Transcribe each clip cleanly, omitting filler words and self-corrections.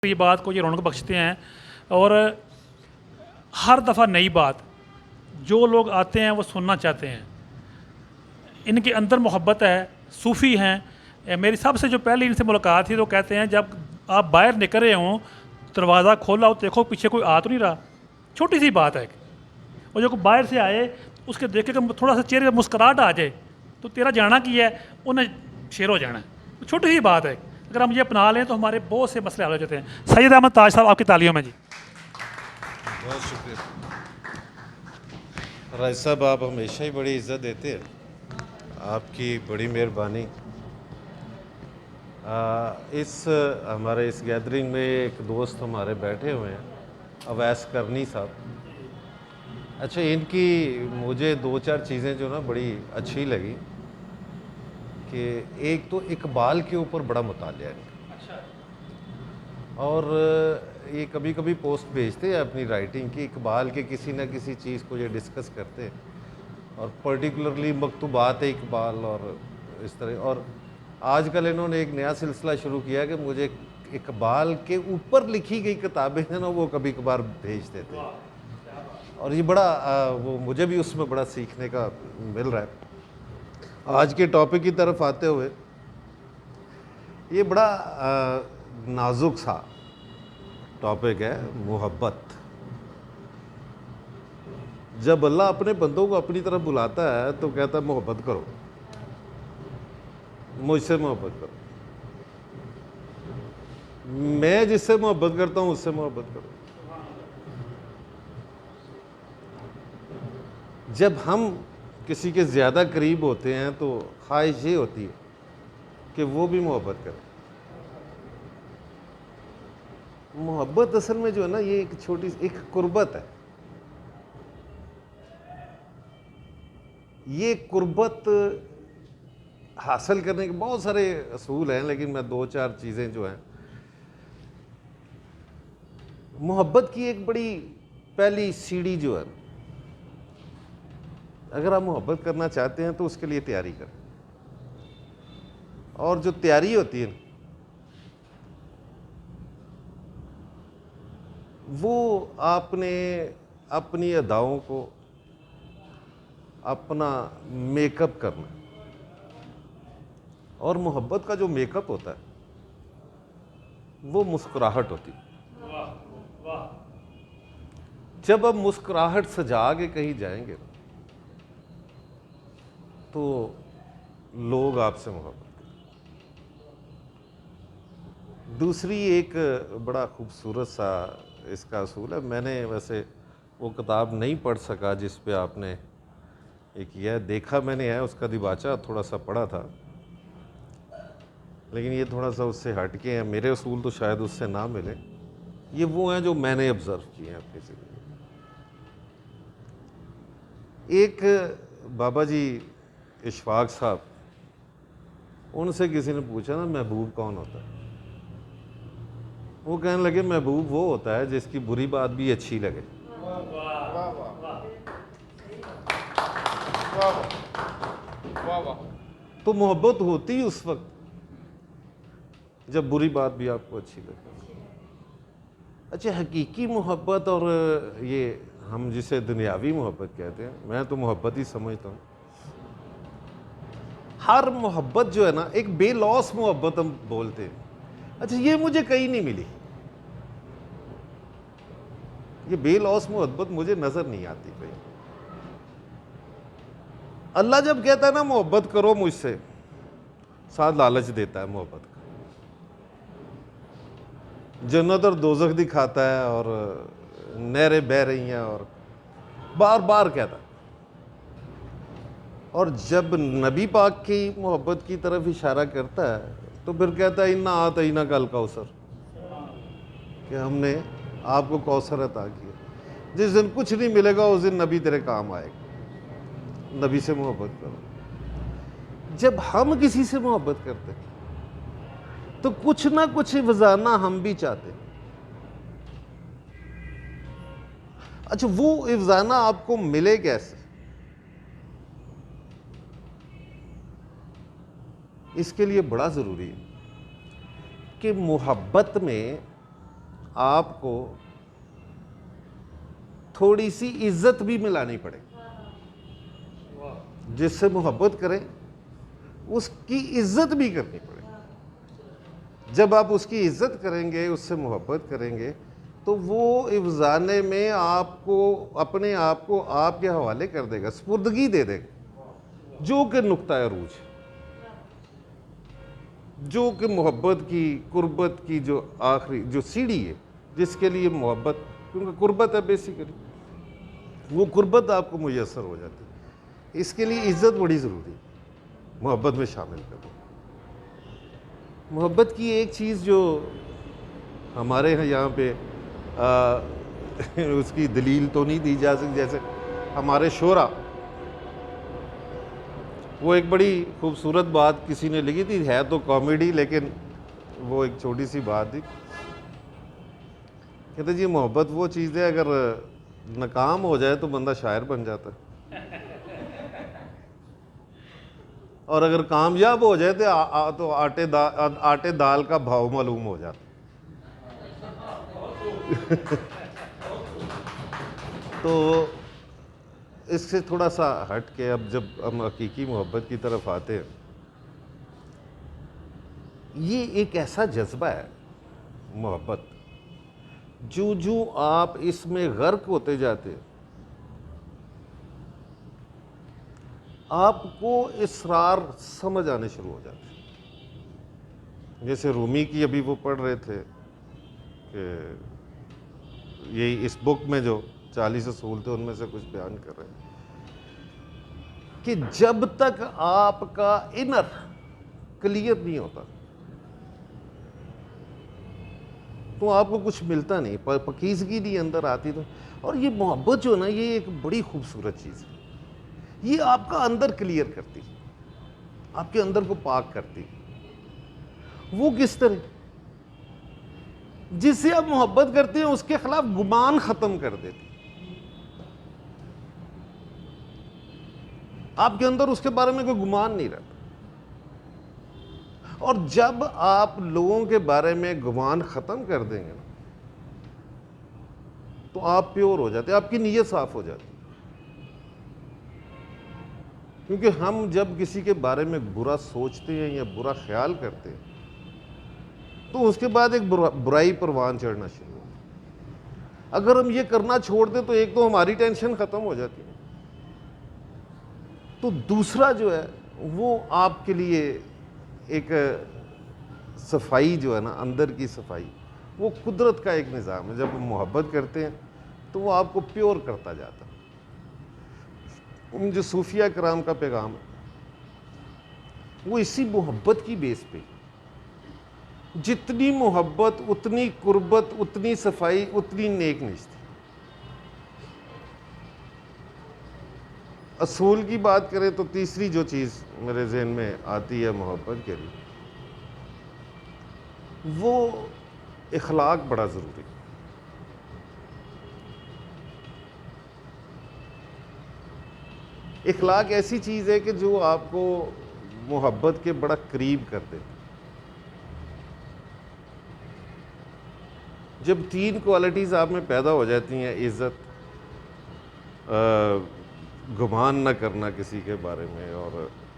یہ بات کو یہ رونق بخشتے ہیں، اور ہر دفعہ نئی بات جو لوگ آتے ہیں وہ سننا چاہتے ہیں. ان کے اندر محبت ہے، صوفی ہیں. میری سب سے جو پہلی ان سے ملاقات تھی تو کہتے ہیں جب آپ باہر نکل رہے ہوں دروازہ کھولا ہو دیکھو پیچھے کوئی آ تو نہیں رہا. چھوٹی سی بات ہے، اور جو باہر سے آئے اس کے دیکھے کہ تھوڑا سا چہرے پہ مسکراہٹ آ جائے تو تیرا جانا کی ہے انہیں شیر ہو جانا ہے. چھوٹی سی بات ہے، اگر ہم یہ اپنا لیں تو ہمارے بہت سے مسئلے حل ہو جاتے ہیں. سید احمد تاج صاحب آپ کی تعلیوں میں جی. بہت شکریہ راج صاحب، آپ ہمیشہ ہی بڑی عزت دیتے ہیں، آپ کی بڑی مہربانی. ہمارے اس گیدرنگ میں ایک دوست ہمارے بیٹھے ہوئے ہیں، اویس کرنی صاحب. اچھا، ان کی مجھے دو چار چیزیں جو نا بڑی اچھی لگی کہ ایک تو اقبال کے اوپر بڑا مطالعہ ہے، اور یہ کبھی کبھی پوسٹ بھیجتے ہیں اپنی رائٹنگ کی، اقبال کے کسی نہ کسی چیز کو یہ ڈسکس کرتے ہیں، اور پرٹیکولرلی مکتوبات اقبال اور اس طرح. اور آج کل انہوں نے ایک نیا سلسلہ شروع کیا کہ مجھے اقبال کے اوپر لکھی گئی کتابیں ہیں نا وہ کبھی کبھار بھیج دیتے ہیں، اور یہ بڑا وہ مجھے بھی اس میں بڑا سیکھنے کا مل رہا ہے. آج کے ٹاپک کی طرف آتے ہوئے، یہ بڑا نازک سا ٹاپک ہے، محبت. جب اللہ اپنے بندوں کو اپنی طرف بلاتا ہے تو کہتا ہے محبت کرو، مجھ سے محبت کرو. میں جس سے محبت کرتا ہوں اس سے محبت کرو. جب ہم کسی کے زیادہ قریب ہوتے ہیں تو خواہش یہ ہوتی ہے کہ وہ بھی محبت کرے. محبت اصل میں جو ہے نا یہ ایک چھوٹی ایک قربت ہے. یہ قربت حاصل کرنے کے بہت سارے اصول ہیں، لیکن میں دو چار چیزیں جو ہیں، محبت کی ایک بڑی پہلی سیڑھی جو ہے، اگر آپ محبت کرنا چاہتے ہیں تو اس کے لیے تیاری کریں. اور جو تیاری ہوتی ہے وہ آپ نے اپنی اداؤں کو اپنا میک اپ کرنا. اور محبت کا جو میک اپ ہوتا ہے وہ مسکراہٹ ہوتی ہے. جب آپ مسکراہٹ سجا کے کہیں جائیں گے تو لوگ آپ سے محبت کریں. دوسری ایک بڑا خوبصورت سا اس کا اصول ہے، میں نے ویسے وہ کتاب نہیں پڑھ سکا جس پہ آپ نے ایک یہ دیکھا میں نے ہے، اس کا دیباچہ تھوڑا سا پڑھا تھا، لیکن یہ تھوڑا سا اس سے ہٹ کے ہیں. میرے اصول تو شاید اس سے نہ ملے، یہ وہ ہیں جو میں نے آبزرو کیے ہیں اپنی زندگی میں. ایک بابا جی اشفاق صاحب، ان سے کسی نے پوچھا نا محبوب کون ہوتا ہے؟ وہ کہنے لگے محبوب وہ ہوتا ہے جس کی بری بات بھی اچھی لگے. تو محبت ہوتی ہی اس وقت جب بری بات بھی آپ کو اچھی لگے. اچھا، حقیقی محبت اور یہ ہم جسے دنیاوی محبت کہتے ہیں، میں تو محبت ہی سمجھتا ہوں. ہر محبت جو ہے نا ایک بے لوس محبت ہم بولتے ہیں. اچھا، یہ مجھے کہیں نہیں ملی، یہ بے لوس محبت مجھے نظر نہیں آتی کہیں. اللہ جب کہتا ہے نا محبت کرو مجھ سے، ساتھ لالچ دیتا ہے محبت کا. جنت اور دوزخ دکھاتا ہے اور نہریں بہہ رہی ہیں اور بار بار کہتا ہے. اور جب نبی پاک کی محبت کی طرف اشارہ کرتا ہے تو پھر کہتا ہے انا اعطیناک الکوثر، کہ ہم نے آپ کو کوثر عطا کیا. جس دن کچھ نہیں ملے گا اس دن نبی تیرے کام آئے گا. نبی سے محبت کرو. جب ہم کسی سے محبت کرتے ہیں تو کچھ نہ کچھ وزانہ ہم بھی چاہتے ہیں. اچھا، وہ افزانہ آپ کو ملے کیسے؟ اس کے لیے بڑا ضروری ہے کہ محبت میں آپ کو تھوڑی سی عزت بھی ملانی پڑے. جس سے محبت کریں اس کی عزت بھی کرنی پڑے. جب آپ اس کی عزت کریں گے، اس سے محبت کریں گے، تو وہ افزانے میں آپ کو اپنے آپ کو آپ کے حوالے کر دے گا، سپردگی دے دے گا، جو کہ نقطہ عروج ہے، جو کہ محبت کی، قربت کی جو آخری جو سیڑھی ہے، جس کے لیے محبت، کیونکہ قربت ہے بیسیکلی، وہ قربت آپ کو میسر ہو جاتی ہے. اس کے لیے عزت بڑی ضروری ہے، محبت میں شامل کرو. محبت کی ایک چیز جو ہمارے یہاں پہ اس کی دلیل تو نہیں دی جا سکتی، جیسے ہمارے شعرا، وہ ایک بڑی خوبصورت بات کسی نے لکھی تھی، ہے تو کامیڈی لیکن وہ ایک چھوٹی سی بات تھی. کہتے جی محبت وہ چیز ہے اگر ناکام ہو جائے تو بندہ شاعر بن جاتا ہے، اور اگر کامیاب ہو جائے تو آٹے دال کا بھاؤ معلوم ہو جاتا. تو اس سے تھوڑا سا ہٹ کے اب جب ہم حقیقی محبت کی طرف آتے ہیں، یہ ایک ایسا جذبہ ہے محبت، جو آپ اس میں غرق ہوتے جاتے ہیں، آپ کو اسرار سمجھ آنے شروع ہو جاتے ہیں. جیسے رومی کی ابھی وہ پڑھ رہے تھے کہ یہی اس بک میں جو 40 اصول تھے ان میں سے کچھ بیان کر رہے ہیں کہ جب تک آپ کا انر کلیئر نہیں ہوتا تو آپ کو کچھ ملتا نہیں، پاکیزگی نہیں اندر آتی. تو اور یہ محبت جو نا، یہ ایک بڑی خوبصورت چیز ہے. یہ آپ کا اندر کلیئر کرتی، آپ کے اندر کو پاک کرتی. وہ کس طرح؟ جس سے آپ محبت کرتے ہیں اس کے خلاف گمان ختم کر دیتے. آپ کے اندر اس کے بارے میں کوئی گمان نہیں رہتا. اور جب آپ لوگوں کے بارے میں گمان ختم کر دیں گے تو آپ پیور ہو جاتے ہیں، آپ کی نیت صاف ہو جاتی. کیونکہ ہم جب کسی کے بارے میں برا سوچتے ہیں یا برا خیال کرتے ہیں تو اس کے بعد ایک برائی پروان چڑھنا شروع ہوتا ہے. اگر ہم یہ کرنا چھوڑ دیں تو ایک تو ہماری ٹینشن ختم ہو جاتی ہے، تو دوسرا جو ہے وہ آپ کے لیے ایک صفائی جو ہے نا، اندر کی صفائی، وہ قدرت کا ایک نظام ہے. جب ہم محبت کرتے ہیں تو وہ آپ کو پیور کرتا جاتا ہے. جو صوفیہ کرام کا پیغام ہے وہ اسی محبت کی بیس پہ، جتنی محبت اتنی قربت، اتنی صفائی، اتنی نیک نشتی. اصول کی بات کریں تو تیسری جو چیز میرے ذہن میں آتی ہے محبت کے لیے، وہ اخلاق بڑا ضروری. اخلاق ایسی چیز ہے کہ جو آپ کو محبت کے بڑا قریب کر دیتی. جب 3 کوالٹیز آپ میں پیدا ہو جاتی ہیں، عزت، گمان نہ کرنا کسی کے بارے میں، اور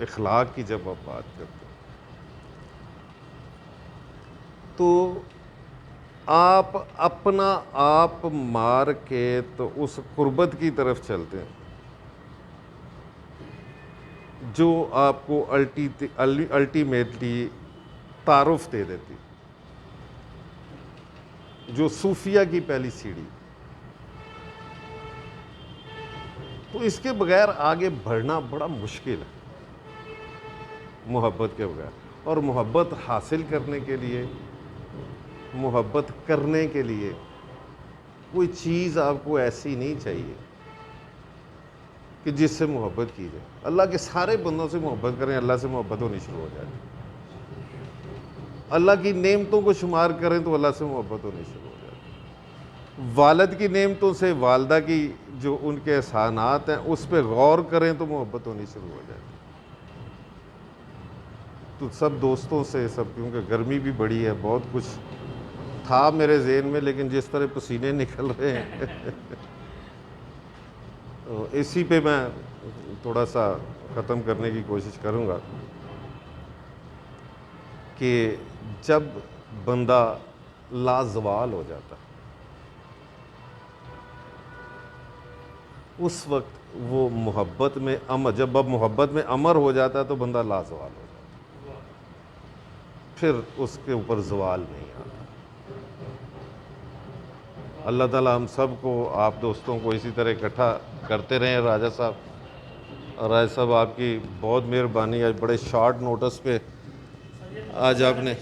اخلاق کی جب آپ بات کرتے ہیں، تو آپ اپنا آپ مار کے تو اس قربت کی طرف چلتے ہیں جو آپ کو الٹیمیٹلی تعارف دے دیتی، جو صوفیہ کی پہلی سیڑھی. تو اس کے بغیر آگے بڑھنا بڑا مشکل ہے، محبت کے بغیر. اور محبت حاصل کرنے کے لیے، محبت کرنے کے لیے کوئی چیز آپ کو ایسی نہیں چاہیے کہ جس سے محبت کی جائے. اللہ کے سارے بندوں سے محبت کریں، اللہ سے محبت ہونی شروع ہو جائے. اللہ کی نعمتوں کو شمار کریں تو اللہ سے محبت ہونی شروع ہو جائے. والد کی نعمتوں سے والدہ کی جو ان کے احسانات ہیں اس پہ غور کریں تو محبت ہونی شروع ہو جائے. تو سب دوستوں سے، سب، کیونکہ گرمی بھی بڑی ہے، بہت کچھ تھا میرے ذہن میں، لیکن جس طرح پسینے نکل رہے ہیں تو اسی پہ میں تھوڑا سا ختم کرنے کی کوشش کروں گا کہ جب بندہ لازوال ہو جاتا اس وقت وہ محبت میں جب اب محبت میں امر ہو جاتا ہے تو بندہ لازوال ہو جاتا، پھر اس کے اوپر زوال نہیں آتا۔ اللہ تعالیٰ ہم سب کو، آپ دوستوں کو اسی طرح اکٹھا کرتے رہیں۔ راجہ صاحب آپ کی بہت مہربانی، آج بڑے شارٹ نوٹس پہ آج آپ نے